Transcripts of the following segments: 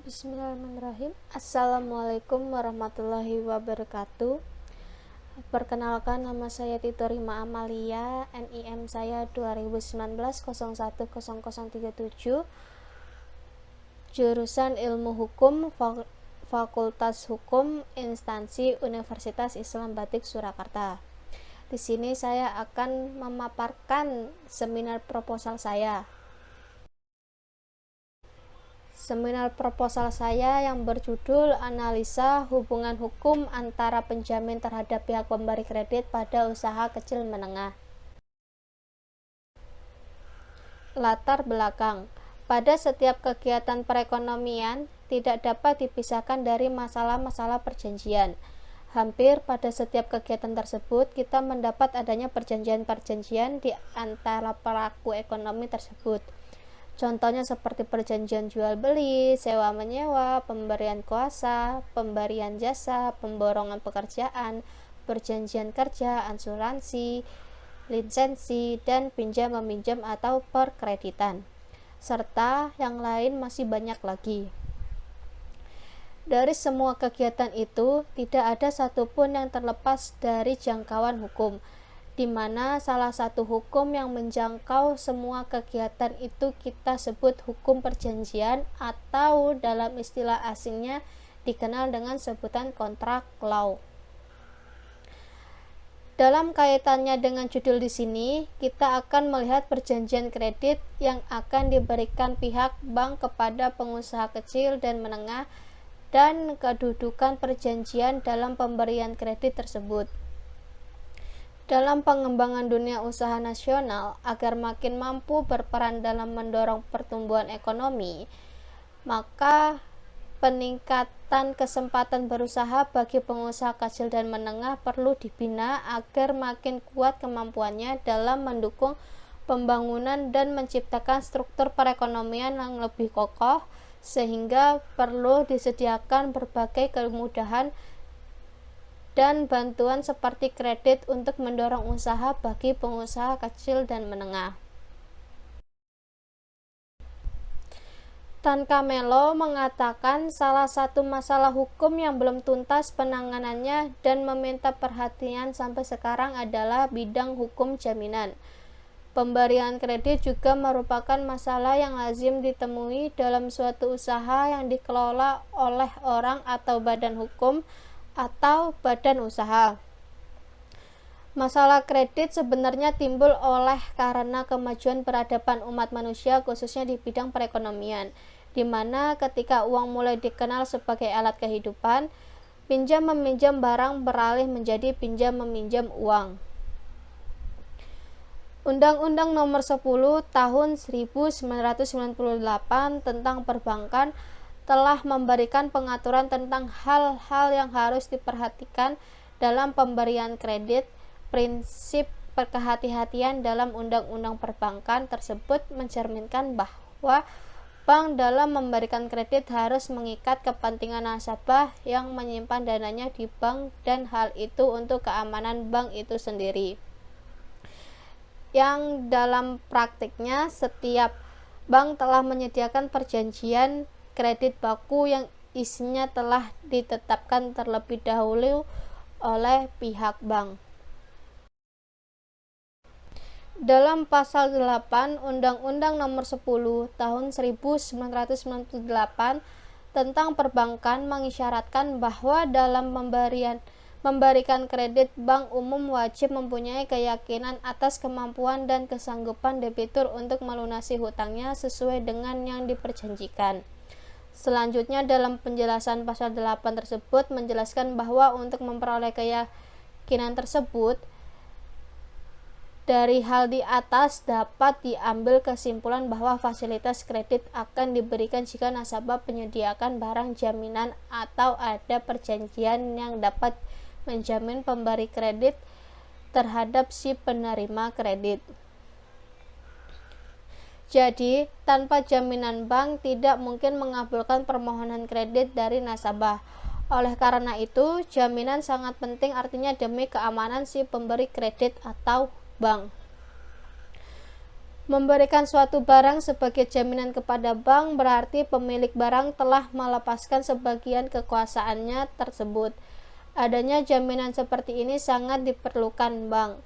Bismillahirrahmanirrahim. Assalamualaikum warahmatullahi wabarakatuh. Perkenalkan, nama saya Tito Rima Amalia, NIM saya 2019-010037, jurusan Ilmu Hukum, Fakultas Hukum, Instansi Universitas Islam Batik Surakarta. Di sini saya akan memaparkan seminar proposal saya. Seminar proposal saya yang berjudul Analisa Hubungan Hukum Antara Penjamin Terhadap Pihak Pemberi Kredit pada Usaha Kecil Menengah. Latar belakang. Pada setiap kegiatan perekonomian tidak dapat dipisahkan dari masalah-masalah perjanjian. Hampir pada setiap kegiatan tersebut kita mendapat adanya perjanjian-perjanjian di antara pelaku ekonomi tersebut. Contohnya seperti perjanjian jual beli, sewa menyewa, pemberian kuasa, pemberian jasa, pemborongan pekerjaan, perjanjian kerja, asuransi, lisensi, dan pinjam meminjam atau perkreditan, serta yang lain masih banyak lagi. Dari semua kegiatan itu, tidak ada satupun yang terlepas dari jangkauan hukum, di mana salah satu hukum yang menjangkau semua kegiatan itu kita sebut hukum perjanjian, atau dalam istilah asingnya dikenal dengan sebutan kontrak law. Dalam kaitannya dengan judul di sini, kita akan melihat perjanjian kredit yang akan diberikan pihak bank kepada pengusaha kecil dan menengah dan kedudukan perjanjian dalam pemberian kredit tersebut. Dalam pengembangan dunia usaha nasional agar makin mampu berperan dalam mendorong pertumbuhan ekonomi, maka peningkatan kesempatan berusaha bagi pengusaha kecil dan menengah perlu dibina agar makin kuat kemampuannya dalam mendukung pembangunan dan menciptakan struktur perekonomian yang lebih kokoh, sehingga perlu disediakan berbagai kemudahan dan bantuan seperti kredit untuk mendorong usaha bagi pengusaha kecil dan menengah. Tan Kamelo mengatakan salah satu masalah hukum yang belum tuntas penanganannya dan meminta perhatian sampai sekarang adalah bidang hukum jaminan. Pemberian kredit juga merupakan masalah yang lazim ditemui dalam suatu usaha yang dikelola oleh orang atau badan hukum atau badan usaha. Masalah kredit sebenarnya timbul oleh karena kemajuan peradaban umat manusia, khususnya di bidang perekonomian, di mana ketika uang mulai dikenal sebagai alat kehidupan, pinjam meminjam barang beralih menjadi pinjam meminjam uang. Undang-Undang Nomor 10 Tahun 1998 tentang perbankan telah memberikan pengaturan tentang hal-hal yang harus diperhatikan dalam pemberian kredit. Prinsip kehati-hatian dalam undang-undang perbankan tersebut mencerminkan bahwa bank dalam memberikan kredit harus mengikat kepentingan nasabah yang menyimpan dananya di bank, dan hal itu untuk keamanan bank itu sendiri. Yang dalam praktiknya setiap bank telah menyediakan perjanjian kredit baku yang isinya telah ditetapkan terlebih dahulu oleh pihak bank. Dalam pasal 8 Undang-Undang Nomor 10 Tahun 1998 tentang perbankan mengisyaratkan bahwa dalam memberikan kredit, bank umum wajib mempunyai keyakinan atas kemampuan dan kesanggupan debitur untuk melunasi hutangnya sesuai dengan yang diperjanjikan. Selanjutnya, dalam penjelasan pasal 8 tersebut menjelaskan bahwa untuk memperoleh keyakinan tersebut, dari hal di atas dapat diambil kesimpulan bahwa fasilitas kredit akan diberikan jika nasabah menyediakan barang jaminan atau ada perjanjian yang dapat menjamin pemberi kredit terhadap si penerima kredit. Jadi, tanpa jaminan bank tidak mungkin mengabulkan permohonan kredit dari nasabah. Oleh karena itu, jaminan sangat penting, artinya demi keamanan si pemberi kredit atau bank. Memberikan suatu barang sebagai jaminan kepada bank berarti pemilik barang telah melepaskan sebagian kekuasaannya tersebut. Adanya jaminan seperti ini sangat diperlukan bank,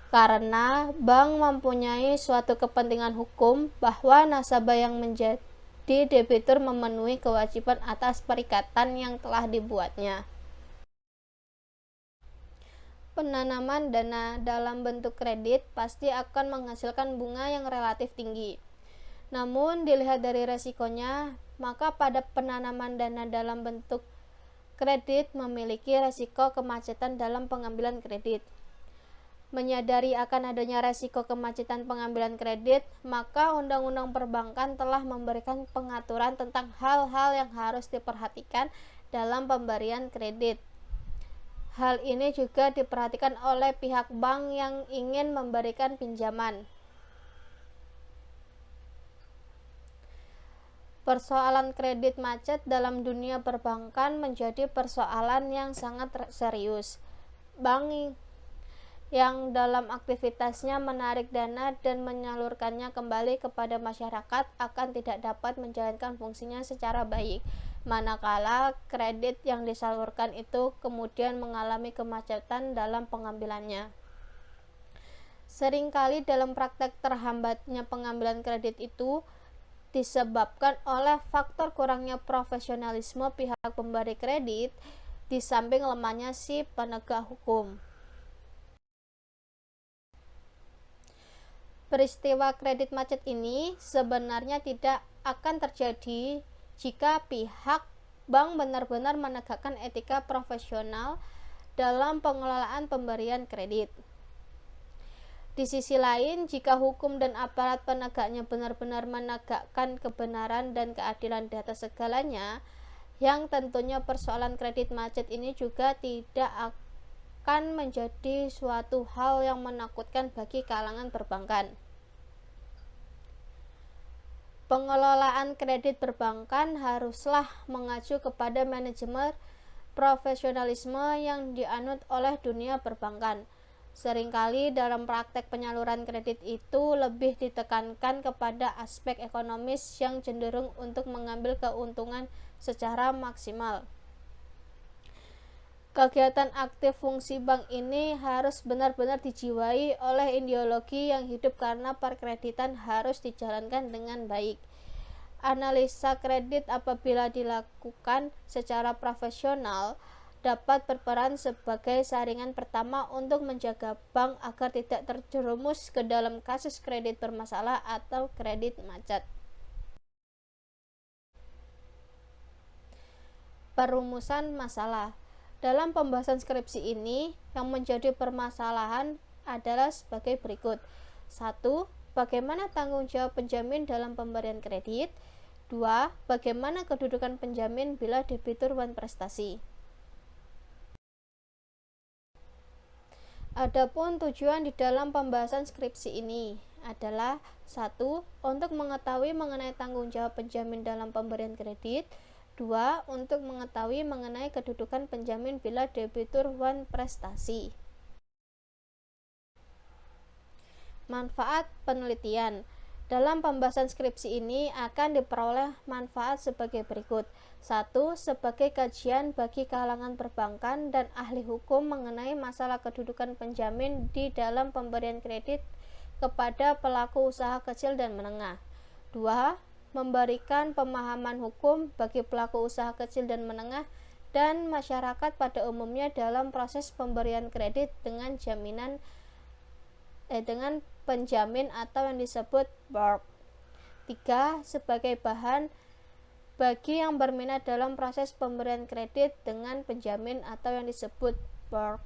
karena bank mempunyai suatu kepentingan hukum bahwa nasabah yang menjadi debitur memenuhi kewajiban atas perikatan yang telah dibuatnya. Penanaman dana dalam bentuk kredit pasti akan menghasilkan bunga yang relatif tinggi. Namun, dilihat dari resikonya, maka pada penanaman dana dalam bentuk kredit memiliki resiko kemacetan dalam pengambilan kredit. Menyadari akan adanya resiko kemacetan pengambilan kredit, maka Undang-Undang Perbankan telah memberikan pengaturan tentang hal-hal yang harus diperhatikan dalam pemberian kredit. Hal ini juga diperhatikan oleh pihak bank yang ingin memberikan pinjaman. Persoalan kredit macet dalam dunia perbankan menjadi persoalan yang sangat serius. Bank yang dalam aktivitasnya menarik dana dan menyalurkannya kembali kepada masyarakat akan tidak dapat menjalankan fungsinya secara baik, manakala kredit yang disalurkan itu kemudian mengalami kemacetan dalam pengambilannya. Seringkali dalam praktek terhambatnya pengambilan kredit itu disebabkan oleh faktor kurangnya profesionalisme pihak pemberi kredit di samping lemahnya si penegak hukum. Peristiwa kredit macet ini sebenarnya tidak akan terjadi jika pihak bank benar-benar menegakkan etika profesional dalam pengelolaan pemberian kredit. Di sisi lain, jika hukum dan aparat penegaknya benar-benar menegakkan kebenaran dan keadilan di atas segalanya, yang tentunya persoalan kredit macet ini juga tidak akan menjadi suatu hal yang menakutkan bagi kalangan perbankan. Pengelolaan kredit perbankan haruslah mengacu kepada manajemen profesionalisme yang dianut oleh dunia perbankan. Seringkali dalam praktek penyaluran kredit itu lebih ditekankan kepada aspek ekonomis yang cenderung untuk mengambil keuntungan secara maksimal. Kegiatan aktif fungsi bank ini harus benar-benar dijiwai oleh ideologi yang hidup karena perkreditan harus dijalankan dengan baik. Analisa kredit apabila dilakukan secara profesional dapat berperan sebagai saringan pertama untuk menjaga bank agar tidak terjerumus ke dalam kasus kredit bermasalah atau kredit macet. Perumusan masalah. Dalam pembahasan skripsi ini, yang menjadi permasalahan adalah sebagai berikut. 1. Bagaimana tanggung jawab penjamin dalam pemberian kredit? 2. Bagaimana kedudukan penjamin bila debitur wanprestasi? Adapun tujuan di dalam pembahasan skripsi ini adalah 1. Untuk mengetahui mengenai tanggung jawab penjamin dalam pemberian kredit. 2. Untuk mengetahui mengenai kedudukan penjamin bila debitur wanprestasi. Manfaat penelitian. Dalam pembahasan skripsi ini akan diperoleh manfaat sebagai berikut. 1. Sebagai kajian bagi kalangan perbankan dan ahli hukum mengenai masalah kedudukan penjamin di dalam pemberian kredit kepada pelaku usaha kecil dan menengah. 2. Memberikan pemahaman hukum bagi pelaku usaha kecil dan menengah dan masyarakat pada umumnya dalam proses pemberian kredit dengan penjamin atau yang disebut BORG. 3. Sebagai bahan bagi yang berminat dalam proses pemberian kredit dengan penjamin atau yang disebut BORG.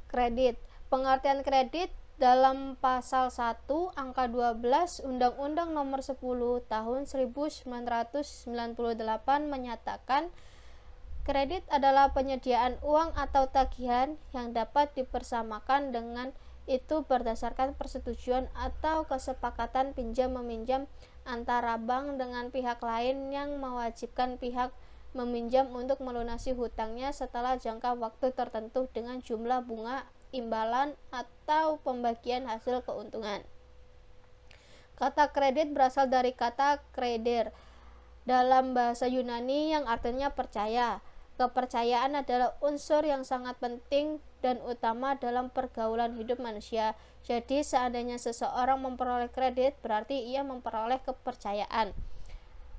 Kredit. Pengertian kredit dalam pasal 1 angka 12 Undang-Undang Nomor 10 Tahun 1998 menyatakan kredit adalah penyediaan uang atau tagihan yang dapat dipersamakan dengan itu berdasarkan persetujuan atau kesepakatan pinjam-meminjam antara bank dengan pihak lain yang mewajibkan pihak meminjam untuk melunasi hutangnya setelah jangka waktu tertentu dengan jumlah bunga imbalan atau pembagian hasil keuntungan. Kata kredit berasal dari kata kreder dalam bahasa Yunani yang artinya percaya. Kepercayaan adalah unsur yang sangat penting dan utama dalam pergaulan hidup manusia. Jadi seandainya seseorang memperoleh kredit, berarti ia memperoleh kepercayaan.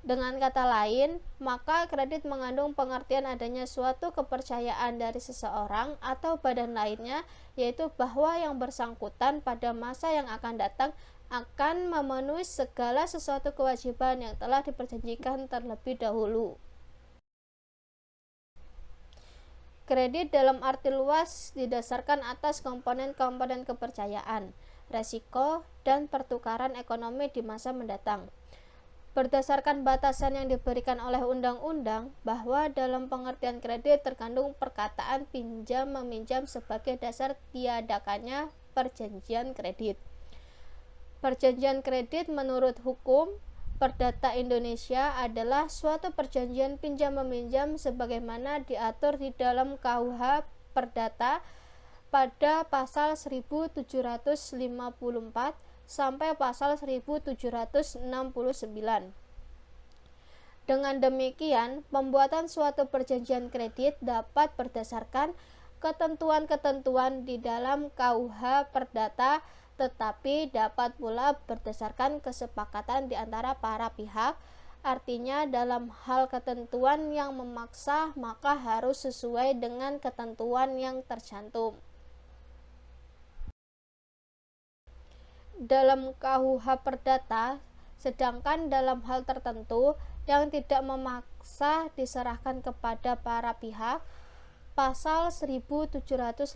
Dengan kata lain, maka kredit mengandung pengertian adanya suatu kepercayaan dari seseorang atau badan lainnya, yaitu bahwa yang bersangkutan pada masa yang akan datang akan memenuhi segala sesuatu kewajiban yang telah diperjanjikan terlebih dahulu. Kredit dalam arti luas didasarkan atas komponen-komponen kepercayaan, resiko, dan pertukaran ekonomi di masa mendatang. Berdasarkan batasan yang diberikan oleh undang-undang, bahwa dalam pengertian kredit terkandung perkataan pinjam-meminjam sebagai dasar tiadakannya perjanjian kredit. Perjanjian kredit menurut hukum Perdata Indonesia adalah suatu perjanjian pinjam-meminjam sebagaimana diatur di dalam KUH Perdata pada pasal 1754 sampai pasal 1769. Dengan demikian, pembuatan suatu perjanjian kredit dapat berdasarkan ketentuan-ketentuan di dalam KUH Perdata, tetapi dapat pula berdasarkan kesepakatan di antara para pihak. Artinya dalam hal ketentuan yang memaksa, maka harus sesuai dengan ketentuan yang tercantum dalam KUH Perdata, sedangkan dalam hal tertentu yang tidak memaksa diserahkan kepada para pihak. Pasal 1754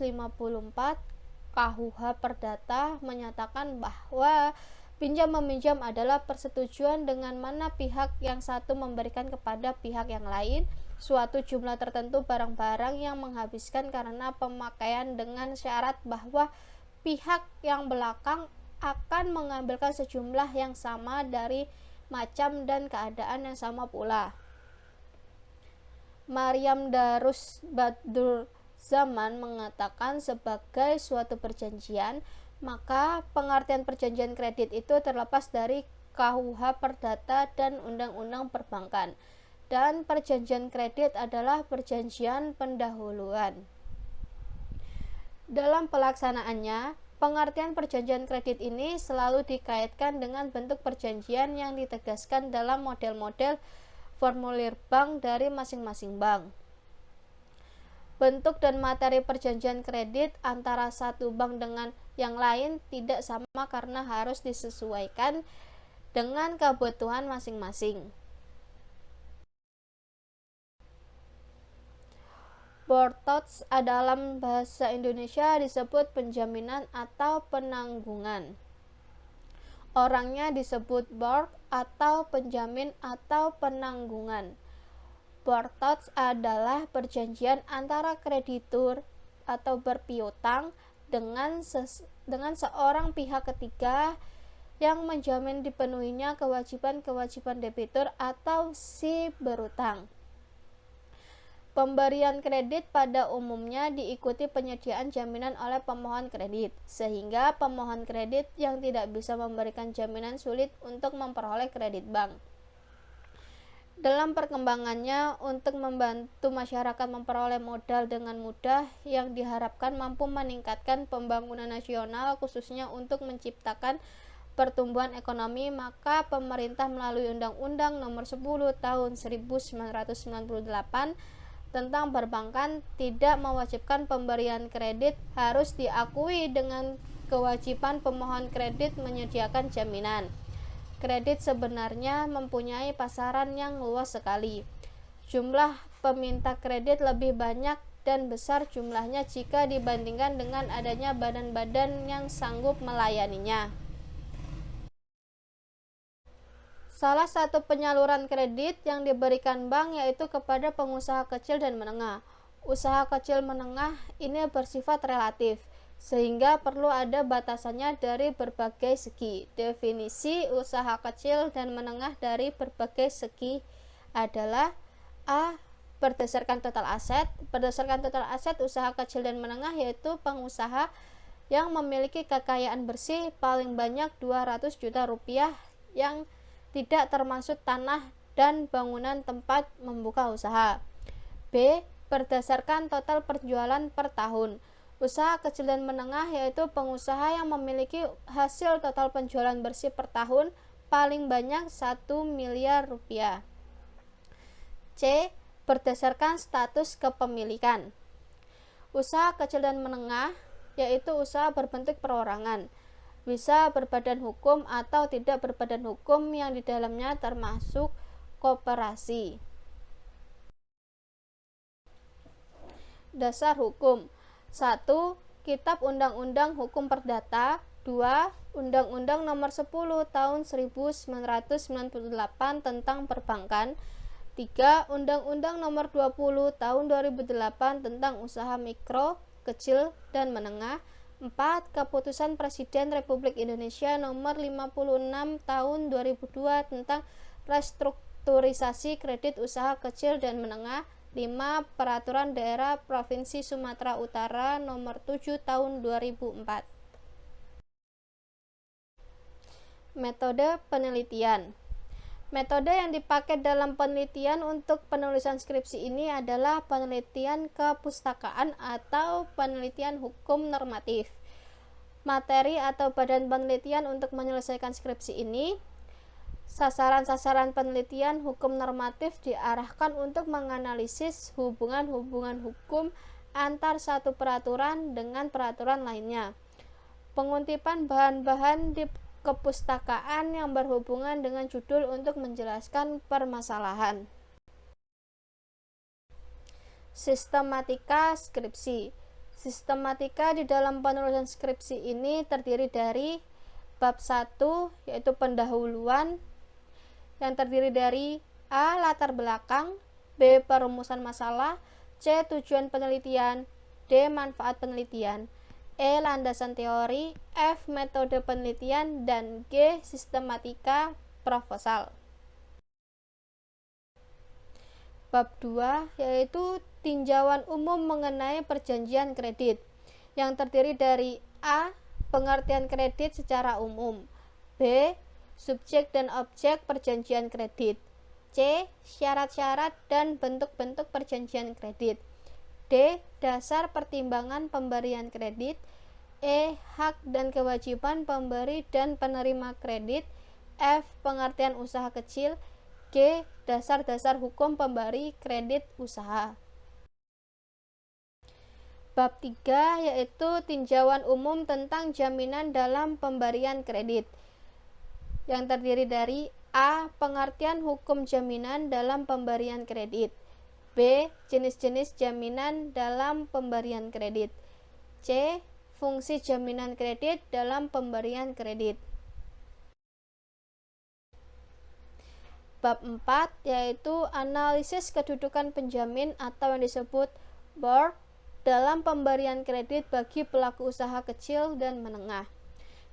KUH Perdata menyatakan bahwa pinjam-meminjam adalah persetujuan dengan mana pihak yang satu memberikan kepada pihak yang lain suatu jumlah tertentu barang-barang yang menghabiskan karena pemakaian dengan syarat bahwa pihak yang belakang akan mengambilkan sejumlah yang sama dari macam dan keadaan yang sama pula. Maryam Darus Badur Zaman mengatakan sebagai suatu perjanjian, maka pengertian perjanjian kredit itu terlepas dari KUH Perdata dan Undang-Undang Perbankan, dan perjanjian kredit adalah perjanjian pendahuluan. Dalam pelaksanaannya, pengertian perjanjian kredit ini selalu dikaitkan dengan bentuk perjanjian yang ditegaskan dalam model-model formulir bank dari masing-masing bank. Bentuk dan materi perjanjian kredit antara satu bank dengan yang lain tidak sama karena harus disesuaikan dengan kebutuhan masing-masing. Bortots dalam bahasa Indonesia disebut penjaminan atau penanggungan. Orangnya disebut bort atau penjamin atau penanggungan. Bortots adalah perjanjian antara kreditur atau berpiutang dengan seorang pihak ketiga yang menjamin dipenuhinya kewajiban-kewajiban debitur atau si berutang. Pemberian kredit pada umumnya diikuti penyediaan jaminan oleh pemohon kredit, sehingga pemohon kredit yang tidak bisa memberikan jaminan sulit untuk memperoleh kredit bank. Dalam perkembangannya, untuk membantu masyarakat memperoleh modal dengan mudah yang diharapkan mampu meningkatkan pembangunan nasional khususnya untuk menciptakan pertumbuhan ekonomi, maka pemerintah melalui Undang-Undang Nomor 10 Tahun 1998 tentang perbankan tidak mewajibkan pemberian kredit harus diakui dengan kewajiban pemohon kredit menyediakan jaminan. Kredit sebenarnya mempunyai pasaran yang luas sekali. Jumlah peminta kredit lebih banyak dan besar jumlahnya jika dibandingkan dengan adanya badan-badan yang sanggup melayaninya. Salah satu penyaluran kredit yang diberikan bank yaitu kepada pengusaha kecil dan menengah. Usaha kecil menengah ini bersifat relatif, sehingga perlu ada batasannya dari berbagai segi. Definisi usaha kecil dan menengah dari berbagai segi adalah A. berdasarkan total aset. Berdasarkan total aset usaha kecil dan menengah yaitu pengusaha yang memiliki kekayaan bersih paling banyak 200 juta rupiah yang tidak termasuk tanah dan bangunan tempat membuka usaha. B. Berdasarkan total penjualan per tahun. Usaha kecil dan menengah yaitu pengusaha yang memiliki hasil total penjualan bersih per tahun paling banyak 1 miliar rupiah. C. Berdasarkan status kepemilikan. Usaha kecil dan menengah yaitu usaha berbentuk perorangan, bisa berbadan hukum atau tidak berbadan hukum yang di dalamnya termasuk koperasi. Dasar hukum. 1. Kitab Undang-Undang Hukum Perdata. 2. Undang-Undang Nomor 10 Tahun 1998 tentang Perbankan. 3. Undang-Undang Nomor 20 Tahun 2008 tentang Usaha Mikro, Kecil, dan Menengah. 4. Keputusan Presiden Republik Indonesia Nomor 56 Tahun 2002 tentang restrukturisasi kredit usaha kecil dan menengah. 5. Peraturan Daerah Provinsi Sumatera Utara Nomor 7 Tahun 2004. Metode penelitian. Metode yang dipakai dalam penelitian untuk penulisan skripsi ini adalah penelitian kepustakaan atau penelitian hukum normatif. Materi atau badan penelitian untuk menyelesaikan skripsi ini, sasaran-sasaran penelitian hukum normatif diarahkan untuk menganalisis hubungan-hubungan hukum antar satu peraturan dengan peraturan lainnya. Penguntipan bahan-bahan di kepustakaan yang berhubungan dengan judul untuk menjelaskan permasalahan. Sistematika skripsi. Sistematika di dalam penulisan skripsi ini terdiri dari bab 1 yaitu pendahuluan yang terdiri dari A. Latar belakang, B. Perumusan masalah, C. Tujuan penelitian, D. Manfaat penelitian, E. Landasan teori, F. Metode penelitian, dan G. Sistematika proposal. Bab 2 yaitu tinjauan umum mengenai perjanjian kredit yang terdiri dari A. Pengertian kredit secara umum, B. Subjek dan objek perjanjian kredit, C. Syarat-syarat dan bentuk-bentuk perjanjian kredit, D. Dasar pertimbangan pemberian kredit, E. Hak dan kewajiban pemberi dan penerima kredit, F. Pengertian usaha kecil, G. Dasar-dasar hukum pemberi kredit usaha. Bab 3 yaitu tinjauan umum tentang jaminan dalam pemberian kredit yang terdiri dari A. Pengertian hukum jaminan dalam pemberian kredit, B. Jenis-jenis jaminan dalam pemberian kredit, C. Fungsi jaminan kredit dalam pemberian kredit. Bab 4 yaitu analisis kedudukan penjamin atau yang disebut board dalam pemberian kredit bagi pelaku usaha kecil dan menengah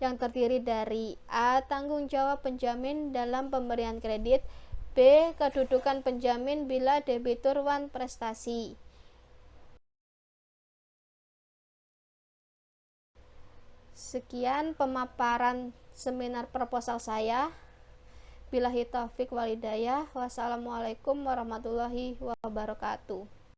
yang terdiri dari A. Tanggung jawab penjamin dalam pemberian kredit, B. Kedudukan penjamin bila debitur wan prestasi. Sekian pemaparan seminar proposal saya. Billahi taufik walhidayah. Wassalamualaikum warahmatullahi wabarakatuh.